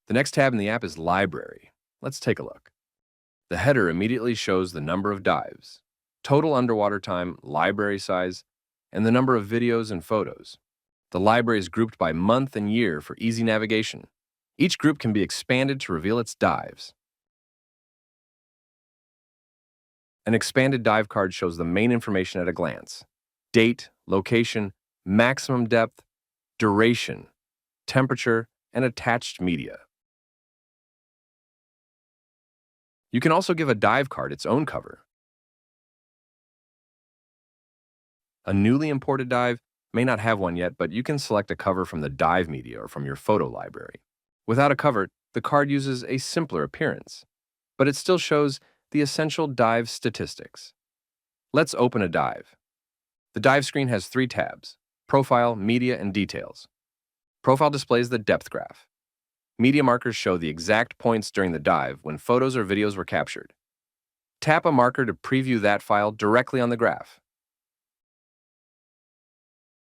The next tab in the app is Library. Let's take a look. The header immediately shows the number of dives, total underwater time, library size, and the number of videos and photos. The library is grouped by month and year for easy navigation. Each group can be expanded to reveal its dives. An expanded dive card shows the main information at a glance: date, location, maximum depth, duration, temperature, and attached media. You can also give a dive card its own cover. A newly imported dive may not have one yet, but you can select a cover from the dive media or from your photo library. Without a cover, the card uses a simpler appearance, but it still shows the essential dive statistics. Let's open a dive. The dive screen has 3 tabs: Profile, Media, and Details. Profile displays the depth graph. Media markers show the exact points during the dive when photos or videos were captured. Tap a marker to preview that file directly on the graph.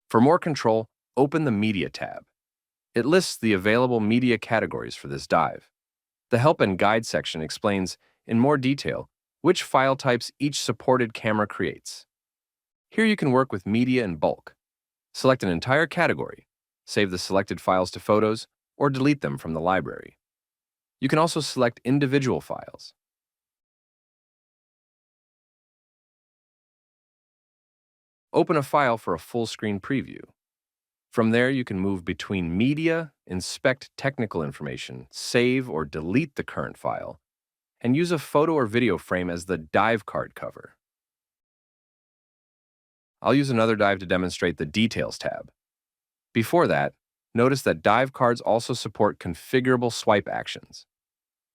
For more control, open the Media tab. It lists the available media categories for this dive. The Help and Guide section explains in more detail which file types each supported camera creates. Here you can work with media in bulk. Select an entire category, save the selected files to photos, or delete them from the library. You can also select individual files. Open a file for a full-screen preview. From there, you can move between media, inspect technical information, save or delete the current file, and use a photo or video frame as the dive card cover. I'll use another dive to demonstrate the Details tab. Before that, notice that dive cards also support configurable swipe actions.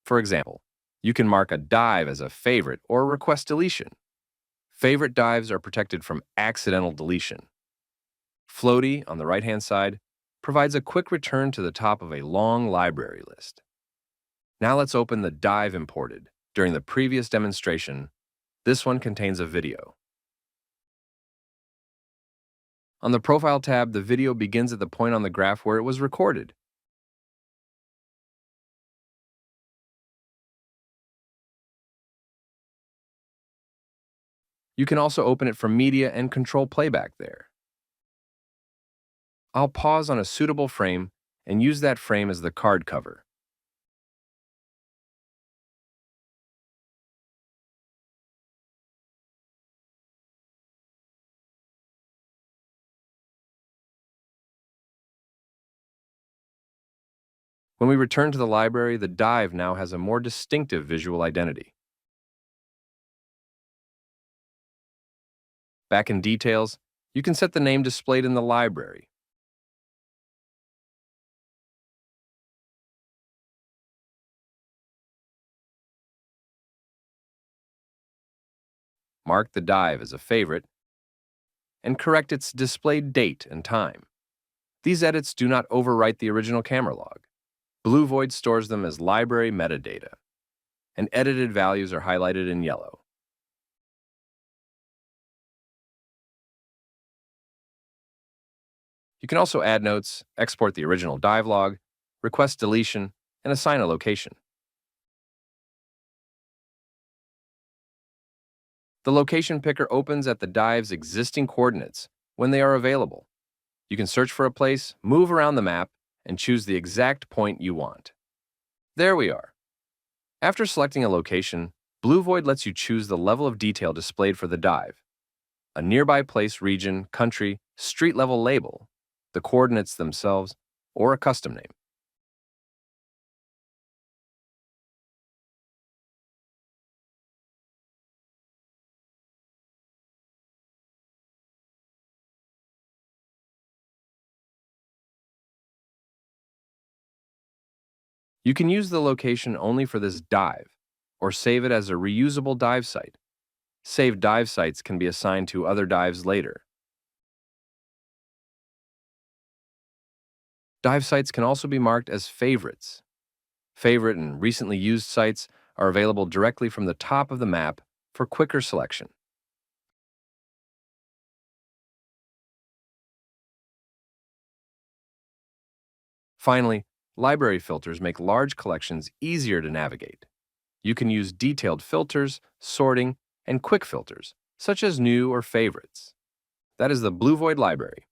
For example, you can mark a dive as a favorite or request deletion. Favorite dives are protected from accidental deletion. Floaty, on the right-hand side, provides a quick return to the top of a long library list. Now let's open the dive imported. During the previous demonstration, this one contains a video. On the Profile tab, the video begins at the point on the graph where it was recorded. You can also open it from Media and control playback there. I'll pause on a suitable frame and use that frame as the card cover. When we return to the library, the dive now has a more distinctive visual identity. Back in Details, you can set the name displayed in the library. Mark the dive as a favorite, and correct its displayed date and time. These edits do not overwrite the original camera log. BlueVoid stores them as library metadata, and edited values are highlighted in yellow. You can also add notes, export the original dive log, request deletion, and assign a location. The location picker opens at the dive's existing coordinates when they are available. You can search for a place, move around the map, and choose the exact point you want. There we are. After selecting a location, BlueVoid lets you choose the level of detail displayed for the dive: a nearby place, region, country, street level label, the coordinates themselves, or a custom name. You can use the location only for this dive, or save it as a reusable dive site. Saved dive sites can be assigned to other dives later. Dive sites can also be marked as favorites. Favorite and recently used sites are available directly from the top of the map for quicker selection. Finally, Library filters make large collections easier to navigate. You can use detailed filters, sorting, and quick filters, such as new or favorites. That is the BlueVoid Library.